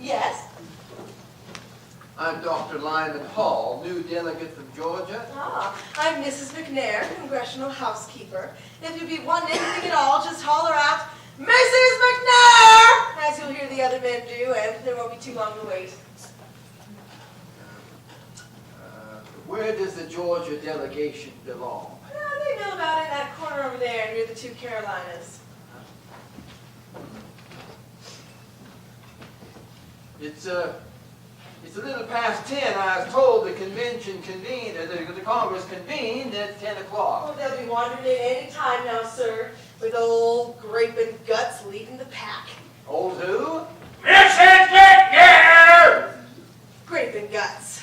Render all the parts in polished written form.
Yes? I'm Dr. Lyman Hall, new delegate from Georgia. Ah, I'm Mrs. McNair, congressional housekeeper. If you be wanting anything at all, just holler out, Mrs. McNair! As you'll hear the other men do, and there won't be too long to wait. Where does the Georgia delegation belong? They know about it in that corner over there near the two Carolinas. It's a little past 10. I was told the convention convened, the Congress convened at 10 o'clock. Oh, they'll be wandering in any time now, sir, with old Grape and Guts leading the pack. Old who? Mrs. McNair! Grape and Guts.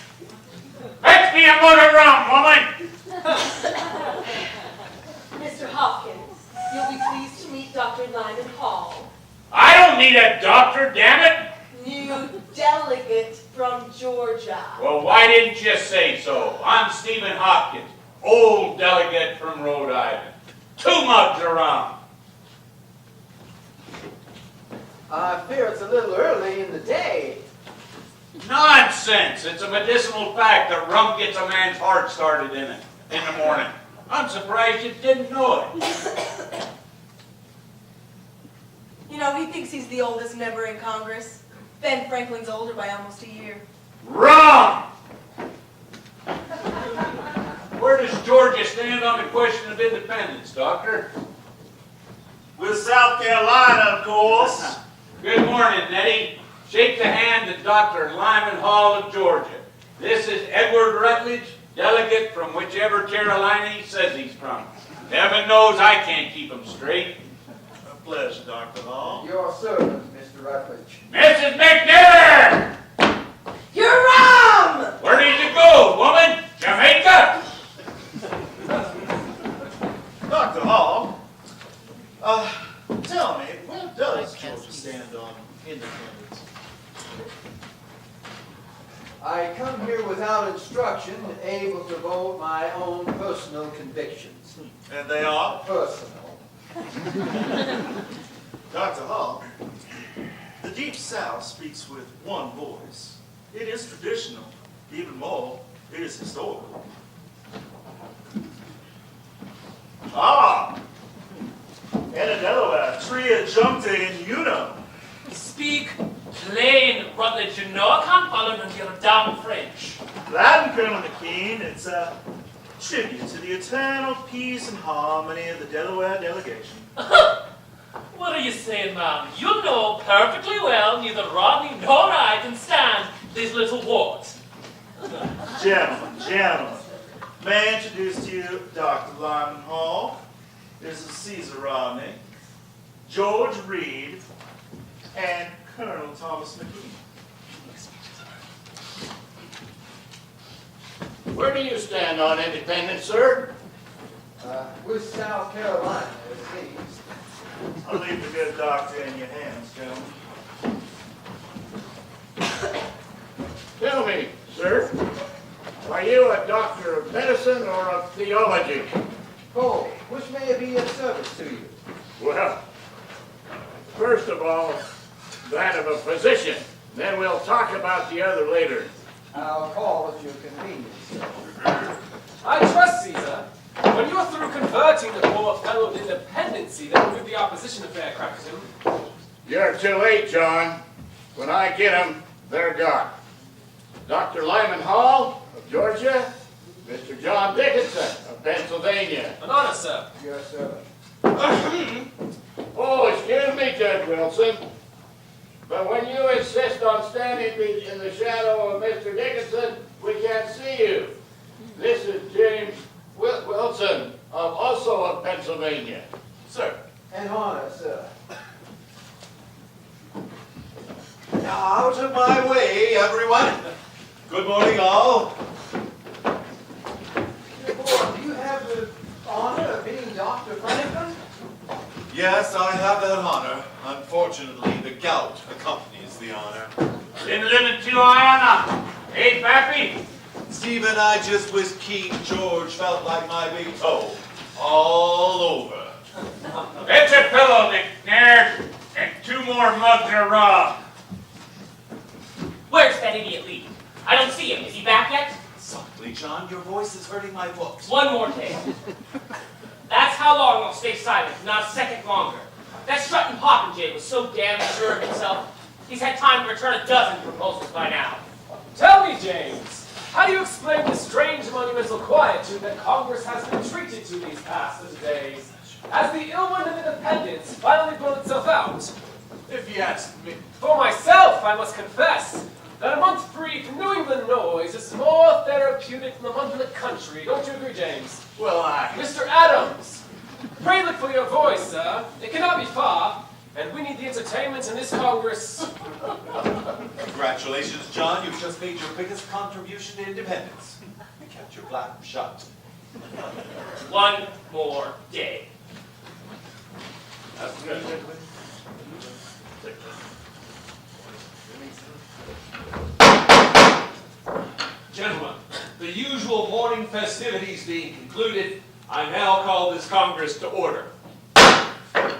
Fetch me a mug of rum, woman! Mr. Hopkins, you'll be pleased to meet Dr. Lyman Hall, I don't need a doctor, damn it! new delegate from Georgia. Well, why didn't you say so? I'm Stephen Hopkins, old delegate from Rhode Island. 2 mugs of rum. I fear it's a little early in the day. Nonsense! It's a medicinal fact that rum gets a man's heart started in the morning. I'm surprised you didn't know it. You know, he thinks he's the oldest member in Congress. Ben Franklin's older by almost a year. Rum! Where does Georgia stand on the question of independence, Doctor? With South Carolina, of course. Good morning, Nettie. Shake the hand of Dr. Lyman Hall of Georgia. This is Edward Rutledge, delegate from whichever Carolina he says he's from. Heaven knows I can't keep him straight. A pleasure, Dr. Hall. Your servant, Mr. Rutledge. Mrs. McNair! You're wrong! Where did you go, woman? Jamaica? Dr. Hall, tell me, where does Georgia stand on independence? I come here without instruction, able to vote my own personal convictions. And they are? Personal. Dr. Hall, the Deep South speaks with one voice. It is traditional. Even more, it is historical. Ah! And in Delaware, Tria jumped in, you know. Speak plain, Rutledge, you know I can't follow none of your damn French. Latin, Colonel McKean, it's a tribute to the eternal peace and harmony of the Delaware delegation. What are you saying, ma'am? You know perfectly well neither Rodney nor I can stand these little wars. Gentlemen, may I introduce to you Dr. Lyman Hall. This is Caesar Rodney, George Reed, and Colonel Thomas McKean. Where do you stand on independence, sir? With South Carolina, it seems. I'll leave the good doctor in your hands, gentlemen. Tell me, sir, are you a doctor of medicine or of theology? Oh, which may be of service to you. Well, first of all, that of a physician. Then we'll talk about the other later. I'll call at your convenience, sir. I trust, Caesar. When you're through converting the poor fellow of independency, then we'll do the opposition affair, Crackerton. You're too late, John. When I get them, they're gone. Dr. Lyman Hall of Georgia, Mr. John Dickinson of Pennsylvania. An honor, sir. Your servant. Oh, excuse me, Judge Wilson, but when you insist on standing in the shadow of Mr. Dickinson, we can't see you. This is James Wilson, also of Pennsylvania. Sir. An honor, sir. Now, out of my way, everyone. Good morning, all. Do you have the honor of being Dr. Franklin? Yes, I have that honor. Unfortunately, the gout accompanies the honor. Didn't limit to Iona. Hey, Pappy. Stephen, I just wish King George felt like my big toe. All over. It's a pillow, McNair, and 2 more mugs of rum. stay silent, not a second longer. That strutting popinjay was so damn sure of himself, he's had time to return a dozen proposals by now. Tell me, James, how do you explain the strange monumental quietude that Congress has been treated to these past days, as the ill wind of independence finally blew itself out? If you ask me. For myself, I must confess that a month free from New England noise is more therapeutic than a month in the country. Don't you agree, James? Well, Mr. Adams, pray look for your voice, sir. It cannot be far, and we need the entertainment in this Congress. Congratulations, John. You've just made your biggest contribution to independence. You kept your flap shut. One more day. That's good. Gentlemen, the usual morning festivities being concluded, I now call this Congress to order. The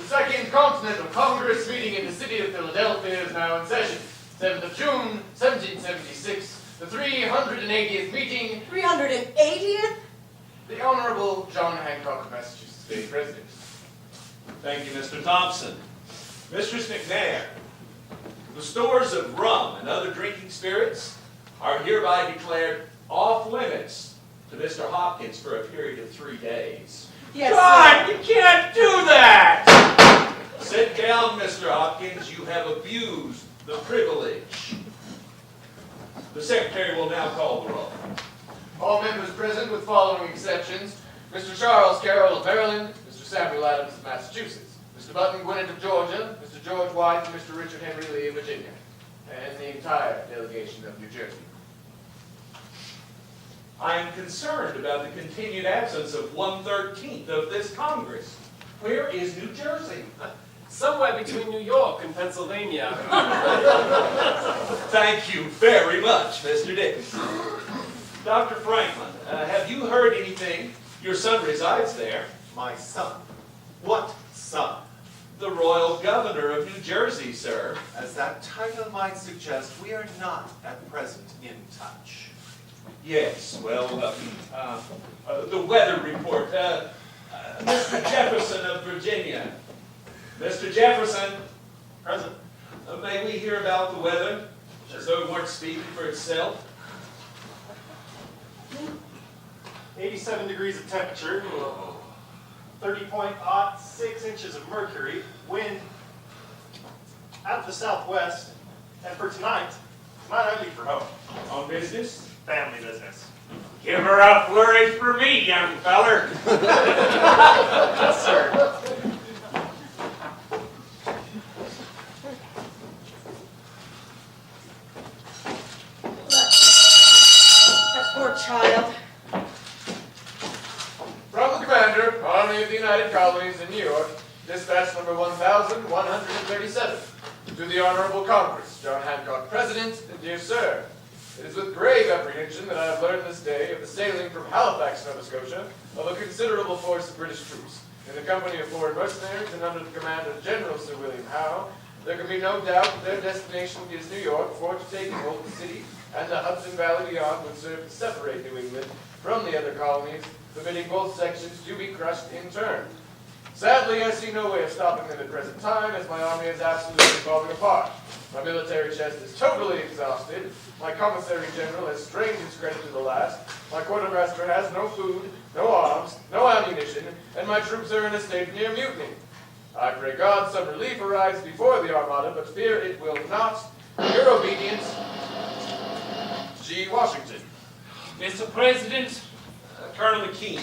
Second Continental Congress meeting in the city of Philadelphia is now in session. 7th of June, 1776, the 380th meeting. 380th? The Honorable John Hancock of Massachusetts State President. Thank you, Mr. Thompson. Mistress McNair, the stores of rum and other drinking spirits are hereby declared off limits to Mr. Hopkins for a period of 3 days. Yes, God, you can't do that! Sit down, Mr. Hopkins. You have abused the privilege. The Secretary will now call the roll. All members present with following exceptions. Mr. Charles Carroll of Maryland, Mr. Samuel Adams of Massachusetts, Mr. Button Gwinnett of Georgia, Mr. George White, and Mr. Richard Henry Lee of Virginia, and the entire delegation of New Jersey. I am concerned about the continued absence of 1/13 of this Congress. Where is New Jersey? Somewhere between New York and Pennsylvania. Thank you very much, Mr. Dickinson. Dr. Franklin, have you heard anything? Your son resides there. My son. What son? The Royal Governor of New Jersey, sir. As that title might suggest, we are not at present in touch. Yes, well, the weather report. Mr. Jefferson of Virginia. Mr. Jefferson. Present. May we hear about the weather? As though it weren't speaking for itself. 87 degrees of temperature, 30.6 inches of mercury, wind out of the southwest, and for tonight I leave for home. On business? Family business. Give her a flourish for me, young feller. Yes, sir. That poor child. From the Commander, Army of the United Colonies in New York, dispatch number 1137. To the Honorable Congress, John Hancock, President, and dear sir, it is with grave apprehension that I have learned this day of the sailing from Halifax, Nova Scotia, of a considerable force of British troops, in the company of foreign mercenaries and under the command of General Sir William Howe. There can be no doubt that their destination is New York, for to take and hold the city, and the Hudson Valley beyond would serve to separate New England from the other colonies, permitting both sections to be crushed in turn. Sadly, I see no way of stopping them at present time, as my army is absolutely falling apart. My military chest is totally exhausted. My commissary general has strained his credit to the last. My quartermaster has no food, no arms, no ammunition, and my troops are in a state of near mutiny. I pray God some relief arrives before the Armada, but fear it will not. Your obedient, G. Washington. Mr. President, Colonel McKean.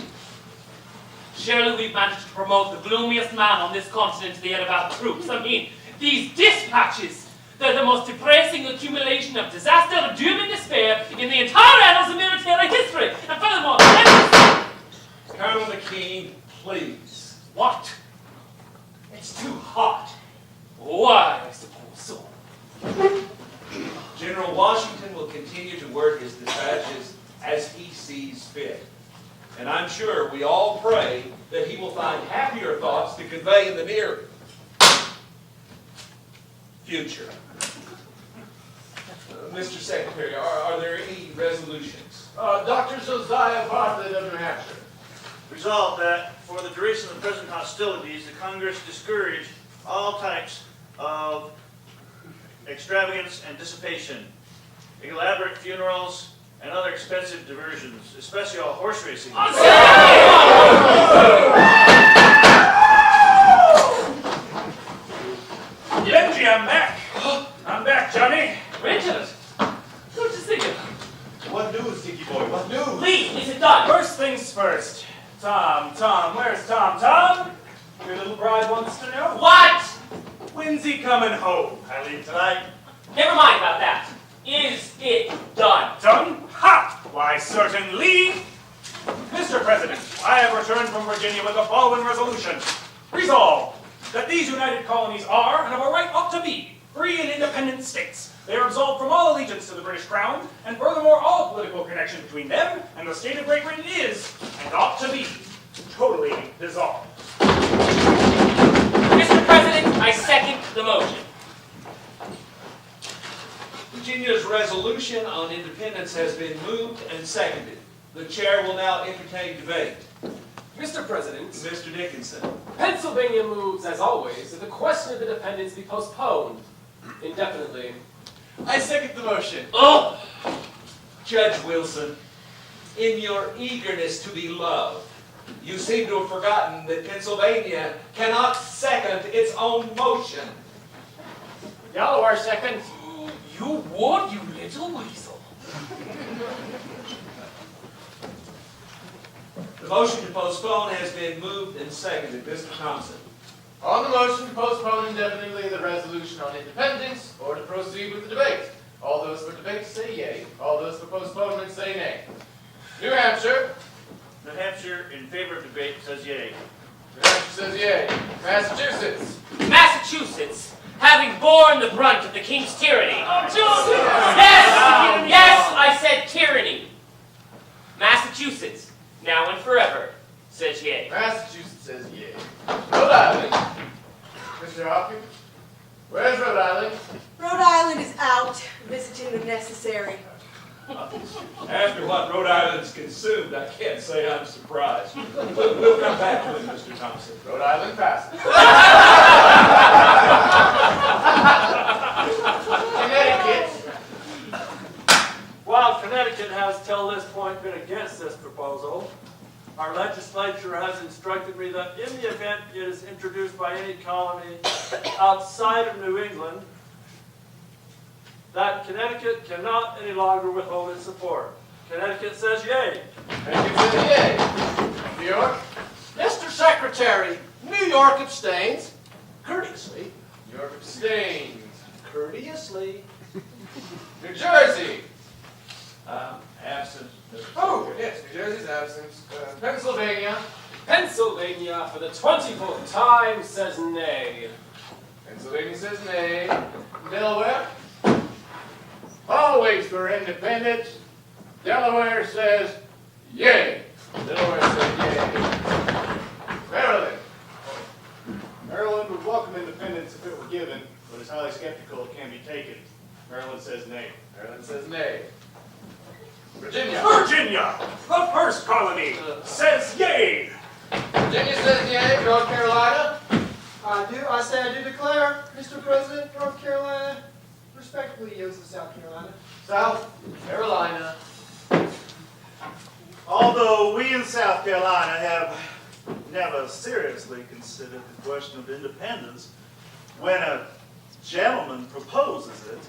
surely we've managed to promote the gloomiest man on this continent to the head of our troops. I mean, these dispatches, they're the most depressing accumulation of disaster, doom, and despair in the entire annals of military history. And furthermore, Colonel McKean, please. what? It's too hot. Why, I suppose so. General Washington will continue to work his dispatches as he sees fit. And I'm sure we all pray that he will find happier thoughts to convey in the near future. Mr. Secretary, are there any resolutions? Dr. Josiah Bartlett of New Hampshire. Resolved that for the duration of the present hostilities, the Congress discourage all types of extravagance and dissipation, elaborate funerals, and other expensive diversions, especially all horse racing. Benji, I'm back. I'm back, Johnny. Richard, good to see you. What news, Sticky Boy? What news? Lee, is it done? First things first. Tom, where's Tom? Tom? Your little bride wants to know. What? When's he coming home? I leave tonight. Never mind about that. Is it done? Done? Ha! Why, certainly. Mr. President, I have returned from Virginia with a following resolution. Resolved that these united colonies are, and of a right ought to be, free and independent states. They are absolved from all allegiance to the British Crown, and furthermore, all political connection between them and the state of Great Britain is, and ought to be, totally dissolved. Mr. President, I second the motion. Virginia's resolution on independence has been moved and seconded. The chair will now entertain debate. Mr. President, Mr. Dickinson. Pennsylvania moves, as always, that the question of independence be postponed indefinitely. I second the motion. Oh! Judge Wilson, in your eagerness to be loved, you seem to have forgotten that Pennsylvania cannot second its own motion. Delaware second. You would, you little weasel. The motion to postpone has been moved and seconded. Mr. Thompson. On the motion to postpone indefinitely the resolution on independence, or to proceed with the debate. All those for debate say yea. All those for postponement say nay. New Hampshire. New Hampshire, in favor of debate, says yea. New Hampshire says yea. Massachusetts. Massachusetts, having borne the brunt of the king's tyranny. Yes, yes, I said tyranny. Massachusetts, now and forever, says yea. Massachusetts says yea. Rhode Island. Mr. Hopkins. Where's Rhode Island? Rhode Island is out, visiting the necessary. After what Rhode Island's consumed, I can't say I'm surprised. We'll come back to it, Mr. Thompson. Rhode Island passes. Connecticut. While Connecticut has till this point been against this proposal, our legislature has instructed me that in the event it is introduced by any colony outside of New England, that Connecticut cannot any longer withhold its support. Connecticut says yea. Connecticut says yea. New York. Mr. Secretary, New York abstains. Courteously. New York abstains. Courteously. New Jersey. Absent. Oh, yes, New Jersey's absent. Pennsylvania. Pennsylvania, for the 24th time, says nay. Pennsylvania says nay. Delaware. Always for independence. Delaware says yea. Delaware says yea. Maryland. Maryland would welcome independence if it were given, but is highly skeptical it can be taken. Maryland says nay. Maryland says nay. Virginia. Virginia, the first colony, says yea. Virginia says yea. North Carolina. I say I do declare, Mr. President, North Carolina respectfully yields to South Carolina. South Carolina. Although we in South Carolina have never seriously considered the question of independence, when a gentleman proposes it,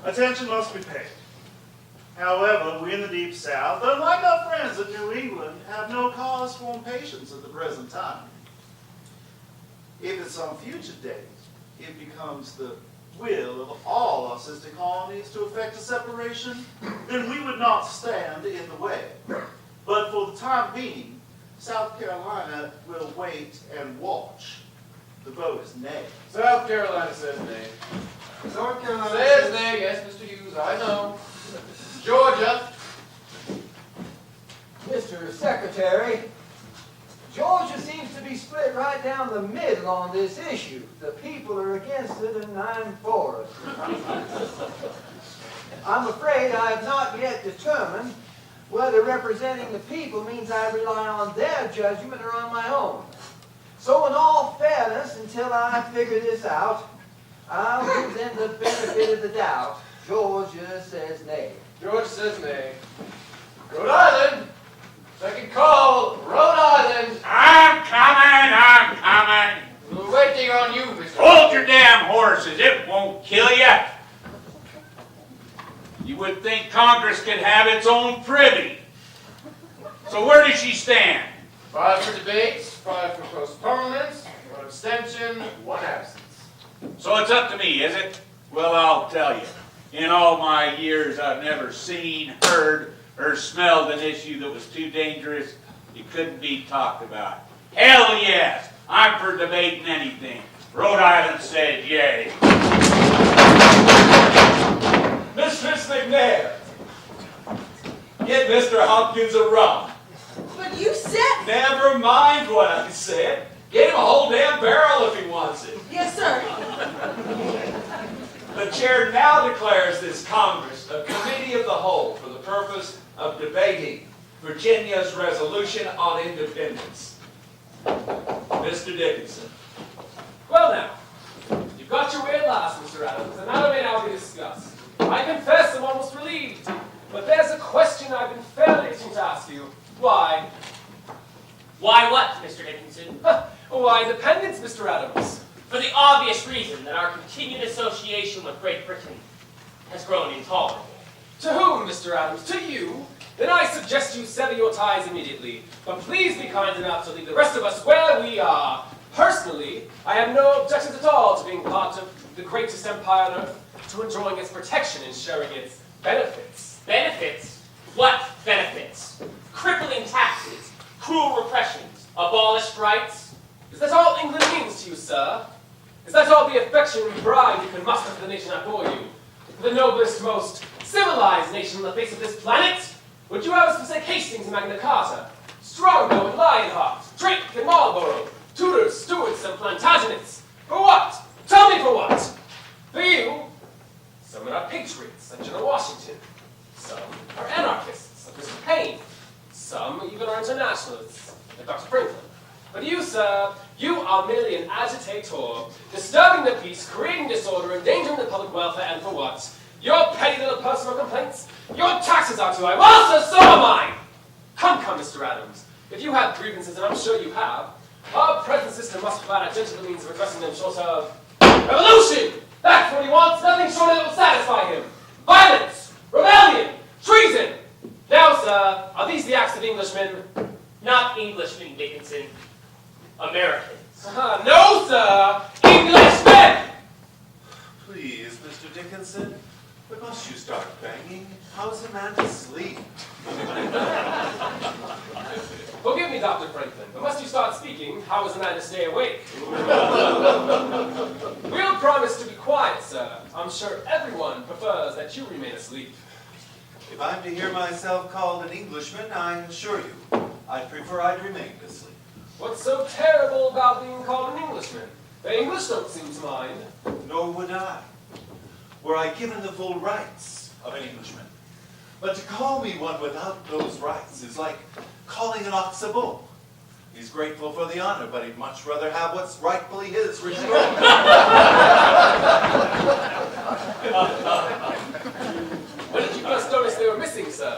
attention must be paid. However, we in the Deep South, unlike our friends in New England, have no cause for impatience at the present time. If at some future date it becomes the will of all our sister colonies to effect a separation, then we would not stand in the way. But for the time being, South Carolina will wait and watch. The vote is nay. South Carolina says nay. North Carolina Says nay, yes, Mr. Hughes, I know. Georgia. Mr. Secretary, Georgia seems to be split right down the middle on this issue. The people are against it and I'm for it. I'm afraid I have not yet determined whether representing the people means I rely on their judgment or on my own. So in all fairness, until I figure this out, I'll give them the benefit of the doubt. Georgia says nay. George says nay. Rhode Island! Second call, Rhode Island! I'm coming. We're waiting on you, Mr. Hold your damn horses, it won't kill you. You would think Congress could have its own privy. So where does she stand? 5 for debates, 5 for postponements, 1 abstention, 1 absence. So it's up to me, is it? Well, I'll tell you. In all my years, I've never seen, heard, or smelled an issue that was too dangerous it couldn't be talked about. Hell yes, I'm for debating anything. Rhode Island said yay. Mistress McNair, get Mr. Hopkins a rum. But you said... Never mind what I said. Get him a whole damn barrel if he wants it. Yes, sir. The chair now declares this Congress a committee of the whole for the purpose of debating Virginia's resolution on independence. Mr. Dickinson. Well now, you've got your way at last, Mr. Adams, and that may now be discussed. I confess I'm almost relieved, but there's a question I've been fairly itching to ask you. Why? Why what, Mr. Dickinson? Why independence, Mr. Adams? For the obvious reason that our continued association with Great Britain has grown intolerable. To whom, Mr. Adams? To you? Then I suggest you sever your ties immediately. But please be kind enough to leave the rest of us where we are. Personally, I have no objections at all to being part of the greatest empire on earth, to enjoying its protection and sharing its benefits. Benefits? What benefits? Crippling taxes, cruel repressions, abolished rights. Is that all England means to you, sir? Is that all the affection and pride you can muster for the nation I bore you? For the noblest, most civilized nation on the face of this planet? Would you have us forsake Hastings and Magna Carta, Strongbow and Lionheart, Drake and Marlborough, Tudors, Stuarts and Plantagenets? For what? Tell me for what? For you, some are patriots like General Washington. Some are anarchists like Mr. Paine. Some even are internationalists like Dr. Franklin. But you, sir, you are merely an agitator, disturbing the peace, creating disorder, endangering the public welfare, and for what? Your petty little personal complaints? Your taxes are too high. Well, sir, so am I! Come, Mr. Adams. If you have grievances, and I'm sure you have, our present system must provide a gentle means of addressing them short of revolution! That's what he wants, nothing short of it will satisfy him. Violence, rebellion, treason! Now, sir, are these the acts of Englishmen? Not Englishmen, Dickinson. Americans. No, sir! Englishmen! Please, Mr. Dickinson, but must you start banging? How's a man to sleep? Forgive me, Dr. Franklin, but must you start speaking, how is a man to stay awake? We'll promise to be quiet, sir. I'm sure everyone prefers that you remain asleep. If I'm to hear myself called an Englishman, I assure you, I'd prefer I'd remained asleep. What's so terrible about being called an Englishman? The English don't seem to mind. Nor would I, were I given the full rights of an Englishman. But to call me one without those rights is like calling an ox a bull. He's grateful for the honor, but he'd much rather have what's rightfully his restored. When did you first notice they were missing, sir?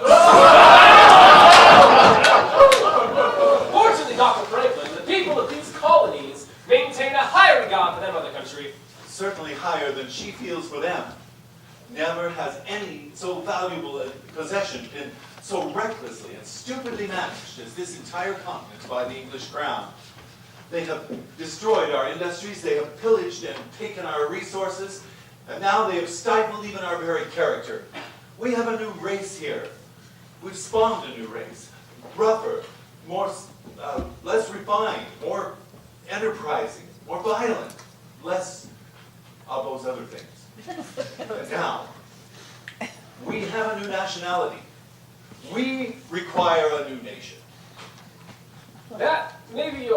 Fortunately, Dr. Franklin, the people of these colonies maintain a higher regard for their mother country. Certainly higher than she feels for them. Never has any so valuable a possession been so recklessly and stupidly managed as this entire continent by the English crown. They have destroyed our industries, they have pillaged and taken our resources, and now they have stifled even our very character. We have a new race here. We've spawned a new race. Rougher, less refined, more enterprising, more violent, less of those other things. And now, we have a new nationality. We require a new nation. That may be